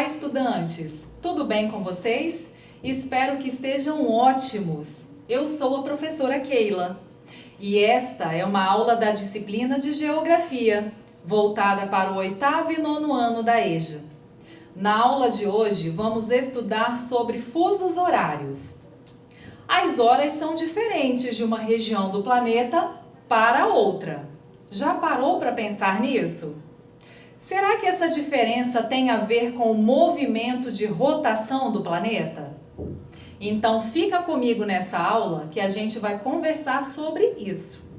estudantes! Tudo bem com vocês? Espero que estejam ótimos! Eu sou a professora Keila e esta é uma aula da disciplina de Geografia, voltada para o 8º e 9º ano da EJA. Na aula de hoje vamos estudar sobre fusos horários. As horas são diferentes de uma região do planeta para outra. Já parou para pensar nisso? Será que essa diferença tem a ver com o movimento de rotação do planeta? Então fica comigo nessa aula que a gente vai conversar sobre isso.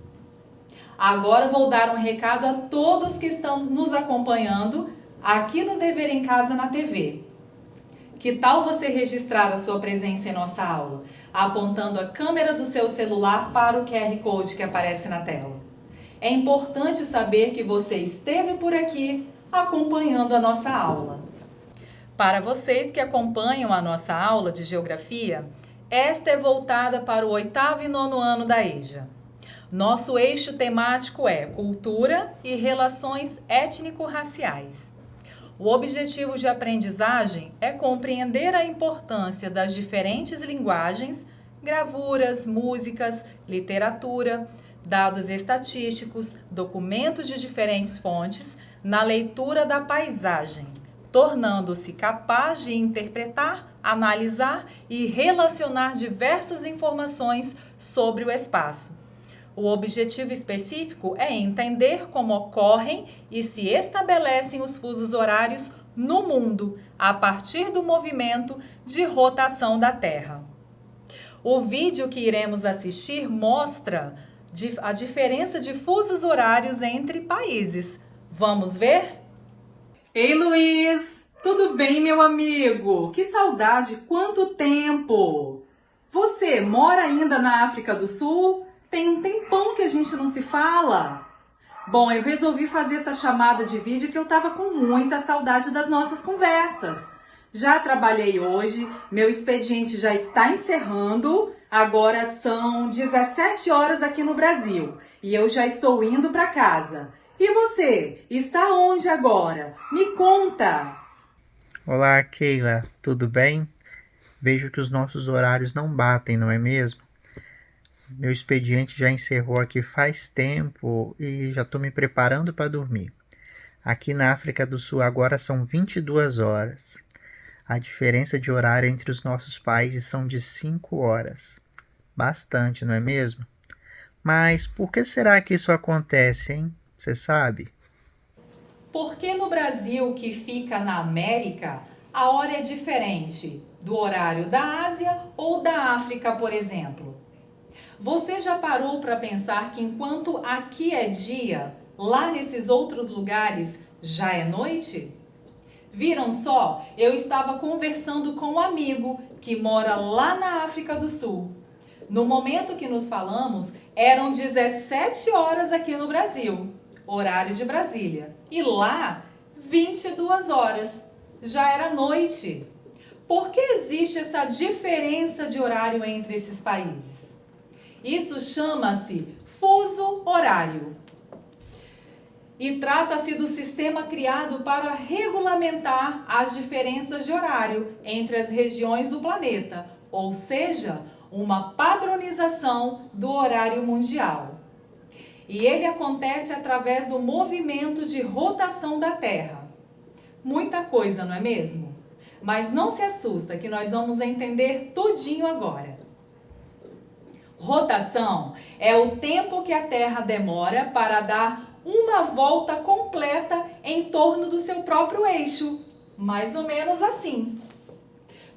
Agora vou dar um recado a todos que estão nos acompanhando aqui no Dever em Casa na TV. Que tal você registrar a sua presença em nossa aula, apontando a câmera do seu celular para o QR Code que aparece na tela? É importante saber que você esteve por aqui acompanhando a nossa aula. Para vocês que acompanham a nossa aula de Geografia, esta é voltada para o 8º e 9º ano da EJA. Nosso eixo temático é Cultura e Relações Étnico-Raciais. O objetivo de aprendizagem é compreender a importância das diferentes linguagens, gravuras, músicas, literatura, dados estatísticos, documentos de diferentes fontes, na leitura da paisagem, tornando-se capaz de interpretar, analisar e relacionar diversas informações sobre o espaço. O objetivo específico é entender como ocorrem e se estabelecem os fusos horários no mundo, a partir do movimento de rotação da Terra. O vídeo que iremos assistir mostra a diferença de fusos horários entre países. Vamos ver? Ei, Luiz! Tudo bem, meu amigo? Que saudade! Quanto tempo! Você mora ainda na África do Sul? Tem um tempão que a gente não se fala. Bom, eu resolvi fazer essa chamada de vídeo que eu tava com muita saudade das nossas conversas. Já trabalhei hoje, meu expediente já está encerrando. Agora são 17 horas aqui no Brasil e eu já estou indo para casa. E você, está onde agora? Me conta! Olá, Keila, tudo bem? Vejo que os nossos horários não batem, não é mesmo? Meu expediente já encerrou aqui faz tempo e já estou me preparando para dormir. Aqui na África do Sul agora são 22 horas. A diferença de horário entre os nossos países são de 5 horas. Bastante, não é mesmo? Mas por que será que isso acontece, hein? Você sabe? Porque no Brasil, que fica na América, a hora é diferente do horário da Ásia ou da África, por exemplo. Você já parou para pensar que enquanto aqui é dia, lá nesses outros lugares já é noite? Viram só? Eu estava conversando com um amigo que mora lá na África do Sul. No momento que nos falamos, eram 17 horas aqui no Brasil, horário de Brasília. E lá, 22 horas. Já era noite. Por que existe essa diferença de horário entre esses países? Isso chama-se fuso horário. E trata-se do sistema criado para regulamentar as diferenças de horário entre as regiões do planeta, ou seja, uma padronização do horário mundial. E ele acontece através do movimento de rotação da Terra. Muita coisa, não é mesmo? Mas não se assusta que nós vamos entender tudinho agora. Rotação é o tempo que a Terra demora para dar uma volta completa em torno do seu próprio eixo, mais ou menos assim,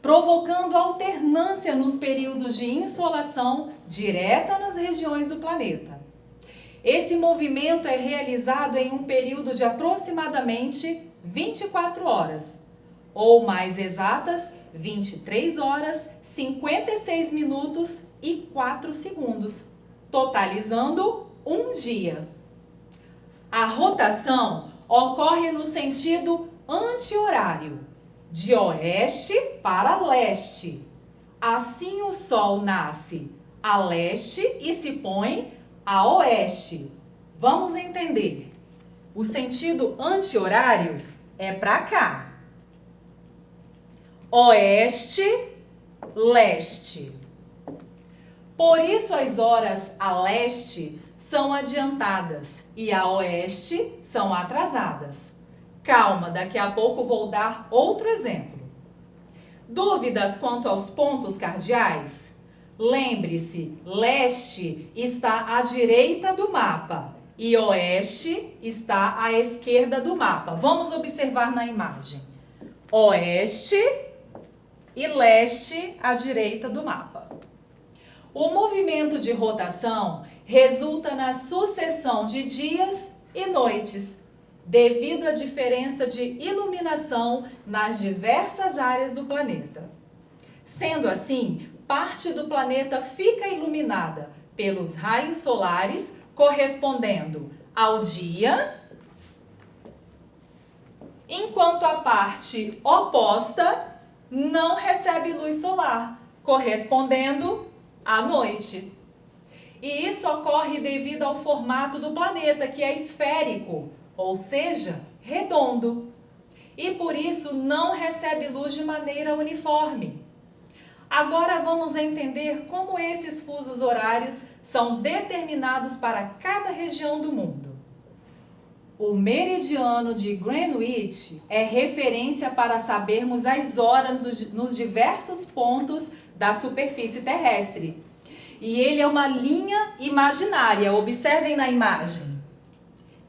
provocando alternância nos períodos de insolação direta nas regiões do planeta. Esse movimento é realizado em um período de aproximadamente 24 horas, ou mais exatas, 23 horas, 56 minutos e 4 segundos, totalizando um dia. A rotação ocorre no sentido anti-horário, de oeste para leste. Assim o Sol nasce a leste e se põe a oeste. Vamos entender. O sentido anti-horário é para cá. oeste, leste. Por isso as horas a leste são adiantadas e a oeste são atrasadas. Calma, daqui a pouco vou dar outro exemplo. Dúvidas quanto aos pontos cardeais? Lembre-se, leste está à direita do mapa e oeste está à esquerda do mapa. Vamos observar na imagem. Oeste e leste à direita do mapa. O movimento de rotação resulta na sucessão de dias e noites, devido à diferença de iluminação nas diversas áreas do planeta. Sendo assim, parte do planeta fica iluminada pelos raios solares correspondendo ao dia, enquanto a parte oposta não recebe luz solar, correspondendo à noite. E isso ocorre devido ao formato do planeta, que é esférico, ou seja, redondo. E por isso não recebe luz de maneira uniforme. Agora vamos entender como esses fusos horários são determinados para cada região do mundo. O meridiano de Greenwich é referência para sabermos as horas nos diversos pontos da superfície terrestre. E ele é uma linha imaginária, observem na imagem.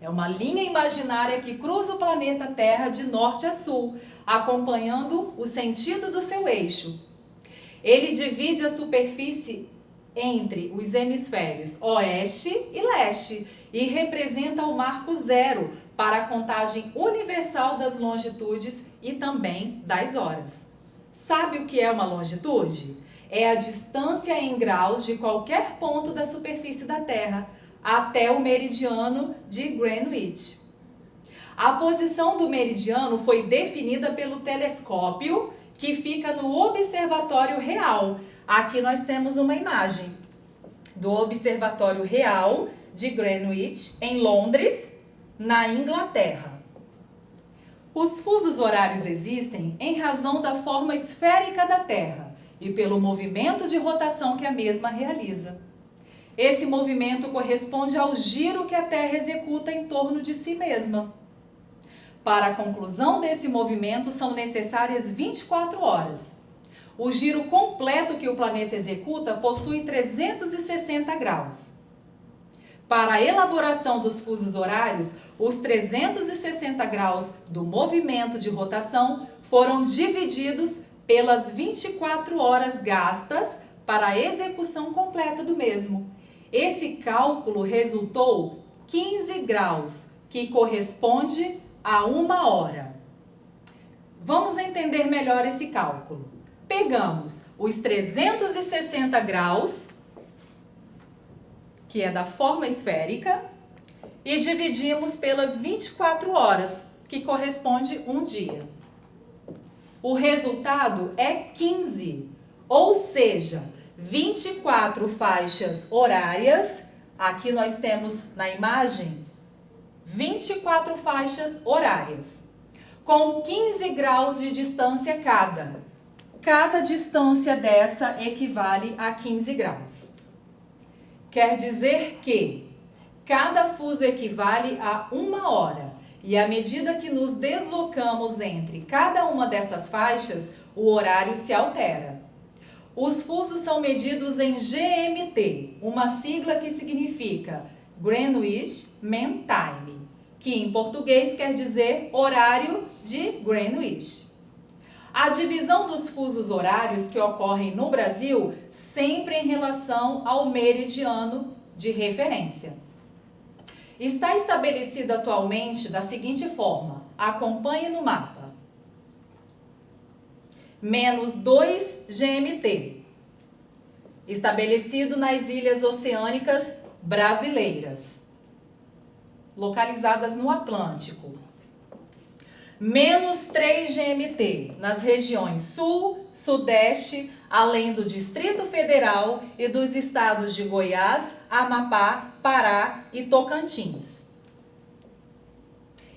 É uma linha imaginária que cruza o planeta Terra de norte a sul, acompanhando o sentido do seu eixo. Ele divide a superfície entre os hemisférios oeste e leste e representa o marco zero para a contagem universal das longitudes e também das horas. Sabe o que é uma longitude? É a distância em graus de qualquer ponto da superfície da Terra até o meridiano de Greenwich. A posição do meridiano foi definida pelo telescópio que fica no Observatório Real. Aqui nós temos uma imagem do Observatório Real de Greenwich, em Londres, na Inglaterra. Os fusos horários existem em razão da forma esférica da Terra e pelo movimento de rotação que a mesma realiza. Esse movimento corresponde ao giro que a Terra executa em torno de si mesma. Para a conclusão desse movimento são necessárias 24 horas. O giro completo que o planeta executa possui 360 graus. Para a elaboração dos fusos horários, os 360 graus do movimento de rotação foram divididos pelas 24 horas gastas para a execução completa do mesmo. Esse cálculo resultou 15 graus, que corresponde a 1 hora. Vamos entender melhor esse cálculo. Pegamos os 360 graus, que é da forma esférica, e dividimos pelas 24 horas, que corresponde um dia. O resultado é 15, ou seja, 24 faixas horárias. Aqui nós temos na imagem 24 faixas horárias, com 15 graus de distância cada. Cada distância dessa equivale a 15 graus. Quer dizer que cada fuso equivale a 1 hora. E à medida que nos deslocamos entre cada uma dessas faixas, o horário se altera. Os fusos são medidos em GMT, uma sigla que significa Greenwich Mean Time, que em português quer dizer horário de Greenwich. A divisão dos fusos horários que ocorrem no Brasil sempre em relação ao meridiano de referência. Está estabelecido atualmente da seguinte forma, acompanhe no mapa. Menos 2 GMT, estabelecido nas ilhas oceânicas brasileiras, localizadas no Atlântico. Menos 3 GMT, nas regiões Sul, Sudeste, além do Distrito Federal e dos estados de Goiás, Amapá, Pará e Tocantins.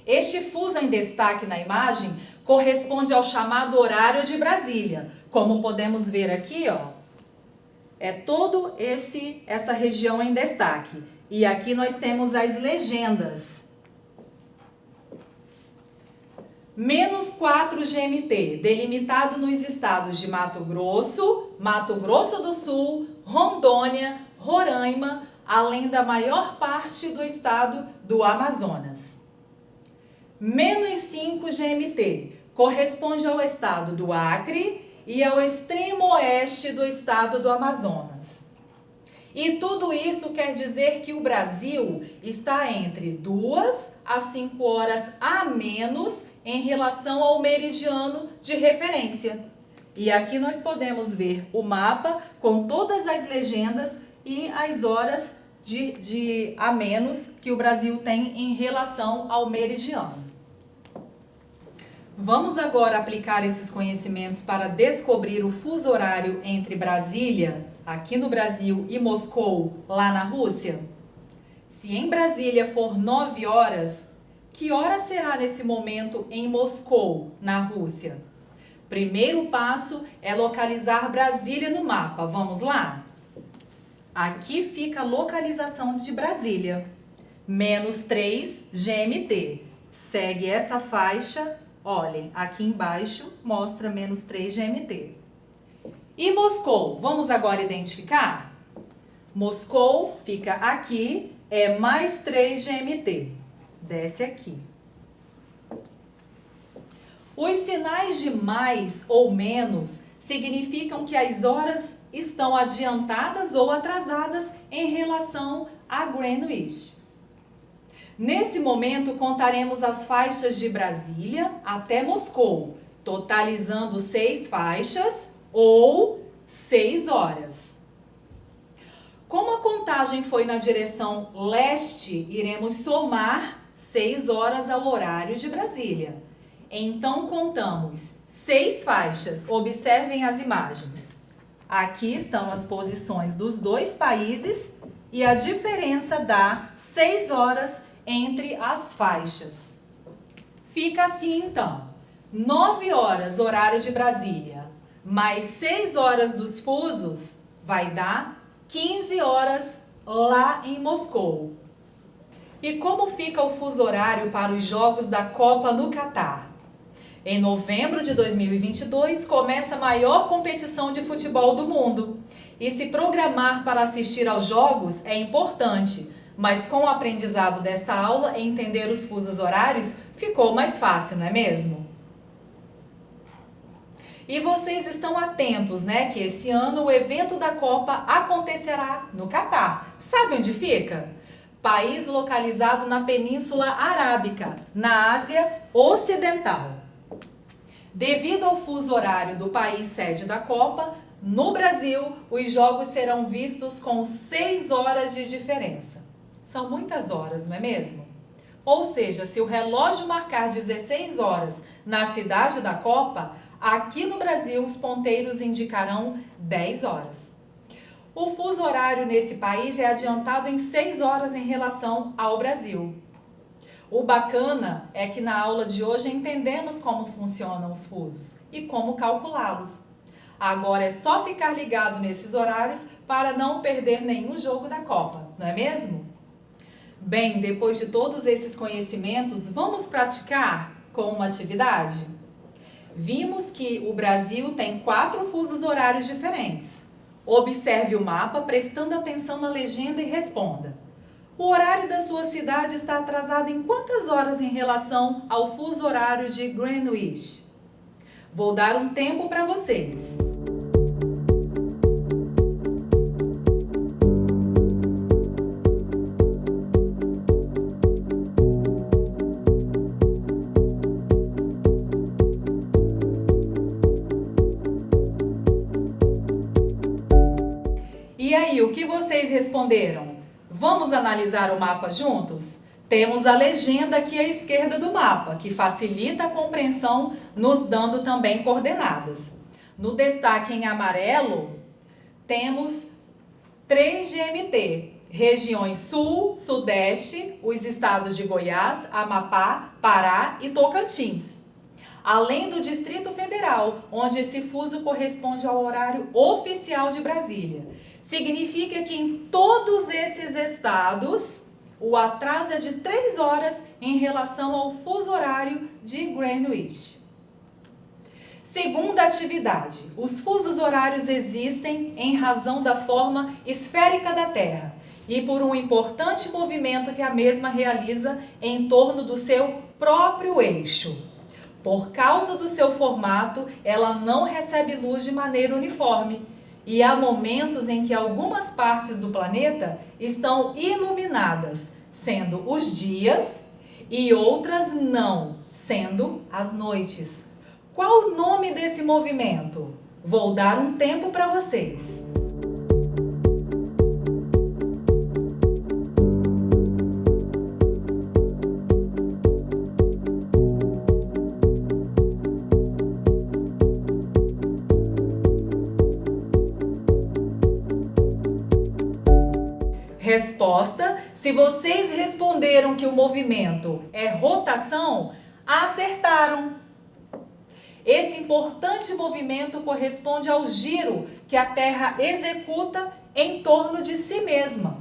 Este fuso em destaque na imagem corresponde ao chamado horário de Brasília. Como podemos ver aqui, ó, é todo essa região em destaque. E aqui nós temos as legendas. Menos 4 GMT, delimitado nos estados de Mato Grosso do Sul, Rondônia, Roraima, além da maior parte do estado do Amazonas. Menos 5 GMT, corresponde ao estado do Acre e ao extremo oeste do estado do Amazonas. E tudo isso quer dizer que o Brasil está entre 2 a 5 horas a menos em relação ao meridiano de referência. E aqui nós podemos ver o mapa com todas as legendas e as horas de a menos que o Brasil tem em relação ao meridiano. Vamos agora aplicar esses conhecimentos para descobrir o fuso horário entre Brasília, aqui no Brasil, e Moscou, lá na Rússia? Se em Brasília for 9 horas, que hora será nesse momento em Moscou, na Rússia? Primeiro passo é localizar Brasília no mapa. Vamos lá? Aqui fica a localização de Brasília. Menos 3 GMT. Segue essa faixa. Olhem, aqui embaixo mostra menos 3 GMT. E Moscou? Vamos agora identificar? Moscou fica aqui, é mais 3 GMT. Desce aqui. Os sinais de mais ou menos significam que as horas estão adiantadas ou atrasadas em relação a Greenwich. Nesse momento, contaremos as faixas de Brasília até Moscou, totalizando 6 faixas ou 6 horas. Como a contagem foi na direção leste, iremos somar 6 horas ao horário de Brasília. Então, contamos 6 faixas. Observem as imagens. Aqui estão as posições dos dois países e a diferença dá 6 horas entre as faixas. Fica assim, então. 9 horas, horário de Brasília, mais 6 horas dos fusos, vai dar 15 horas lá em Moscou. E como fica o fuso horário para os Jogos da Copa no Catar? Em novembro de 2022, começa a maior competição de futebol do mundo. E se programar para assistir aos Jogos é importante, mas com o aprendizado desta aula, entender os fusos horários ficou mais fácil, não é mesmo? E vocês estão atentos, né, que esse ano o evento da Copa acontecerá no Catar. Sabe onde fica? País localizado na Península Arábica, na Ásia Ocidental. Devido ao fuso horário do país sede da Copa, no Brasil, os jogos serão vistos com 6 horas de diferença. São muitas horas, não é mesmo? Ou seja, se o relógio marcar 16 horas na cidade da Copa, aqui no Brasil os ponteiros indicarão 10 horas. O fuso horário nesse país é adiantado em 6 horas em relação ao Brasil. O bacana é que na aula de hoje entendemos como funcionam os fusos e como calculá-los. Agora é só ficar ligado nesses horários para não perder nenhum jogo da Copa, não é mesmo? Bem, depois de todos esses conhecimentos, vamos praticar com uma atividade? Vimos que o Brasil tem 4 fusos horários diferentes. Observe o mapa prestando atenção na legenda e responda. O horário da sua cidade está atrasado em quantas horas em relação ao fuso horário de Greenwich? Vou dar um tempo para vocês. E aí, o que vocês responderam? Vamos analisar o mapa juntos? Temos a legenda aqui à esquerda do mapa, que facilita a compreensão, nos dando também coordenadas. No destaque em amarelo, temos 3 GMT, regiões Sul, Sudeste, os estados de Goiás, Amapá, Pará e Tocantins. além do Distrito Federal, onde esse fuso corresponde ao horário oficial de Brasília. Significa que em todos esses estados, o atraso é de 3 horas em relação ao fuso horário de Greenwich. Segunda atividade, os fusos horários existem em razão da forma esférica da Terra e por um importante movimento que a mesma realiza em torno do seu próprio eixo. Por causa do seu formato, ela não recebe luz de maneira uniforme e há momentos em que algumas partes do planeta estão iluminadas, sendo os dias, e outras não, sendo as noites. Qual o nome desse movimento? Vou dar um tempo para vocês. Resposta: se vocês responderam que o movimento é rotação, acertaram. Esse importante movimento corresponde ao giro que a Terra executa em torno de si mesma.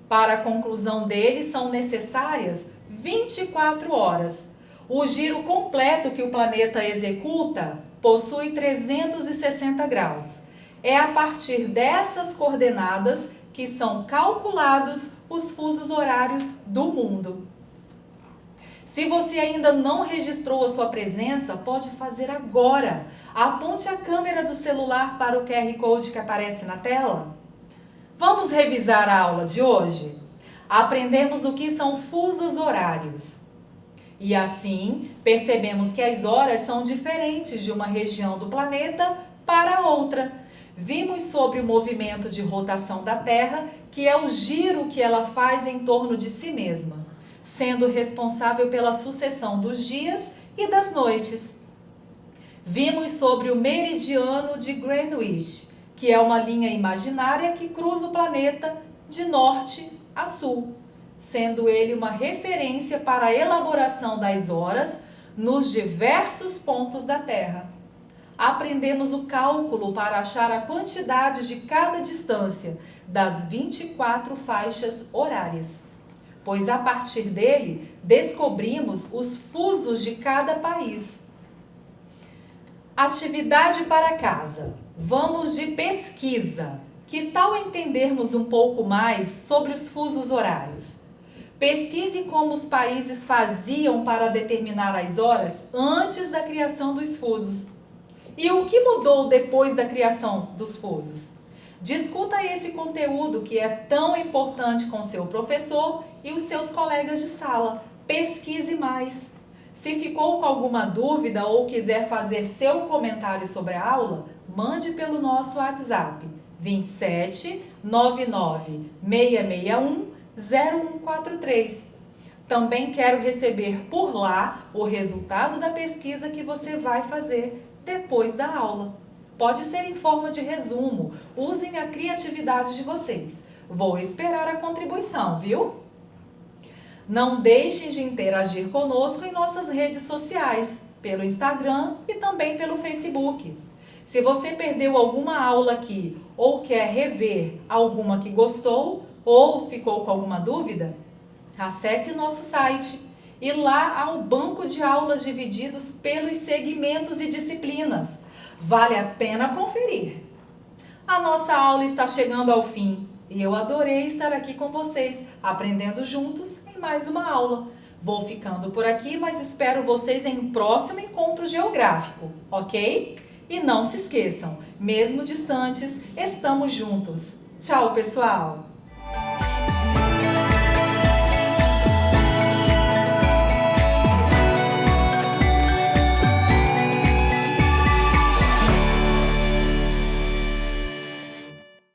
Para a conclusão dele são necessárias 24 horas. O giro completo que o planeta executa possui 360 graus. É a partir dessas coordenadas que são calculados os fusos horários do mundo. Se você ainda não registrou a sua presença, pode fazer agora. Aponte a câmera do celular para o QR Code que aparece na tela. Vamos revisar a aula de hoje? Aprendemos o que são fusos horários. E assim, percebemos que as horas são diferentes de uma região do planeta para outra. Vimos sobre o movimento de rotação da Terra, que é o giro que ela faz em torno de si mesma, sendo responsável pela sucessão dos dias e das noites. Vimos sobre o meridiano de Greenwich, que é uma linha imaginária que cruza o planeta de norte a sul, sendo ele uma referência para a elaboração das horas nos diversos pontos da Terra. Aprendemos o cálculo para achar a quantidade de cada distância das 24 faixas horárias, pois a partir dele descobrimos os fusos de cada país. Atividade para casa. Vamos de pesquisa. Que tal entendermos um pouco mais sobre os fusos horários? Pesquise como os países faziam para determinar as horas antes da criação dos fusos. E o que mudou depois da criação dos fusos? Discuta esse conteúdo que é tão importante com seu professor e os seus colegas de sala. Pesquise mais. Se ficou com alguma dúvida ou quiser fazer seu comentário sobre a aula, mande pelo nosso WhatsApp 27 99 661 0143. Também quero receber por lá o resultado da pesquisa que você vai fazer depois da aula. Pode ser em forma de resumo. Usem a criatividade de vocês. Vou esperar a contribuição, viu? Não deixem de interagir conosco em nossas redes sociais, pelo Instagram e também pelo Facebook. Se você perdeu alguma aula aqui ou quer rever alguma que gostou ou ficou com alguma dúvida, acesse o nosso site e lá há um banco de aulas divididos pelos segmentos e disciplinas. Vale a pena conferir. A nossa aula está chegando ao fim e eu adorei estar aqui com vocês, aprendendo juntos em mais uma aula. Vou ficando por aqui, mas espero vocês em um próximo encontro geográfico, ok? E não se esqueçam, mesmo distantes, estamos juntos. Tchau, pessoal!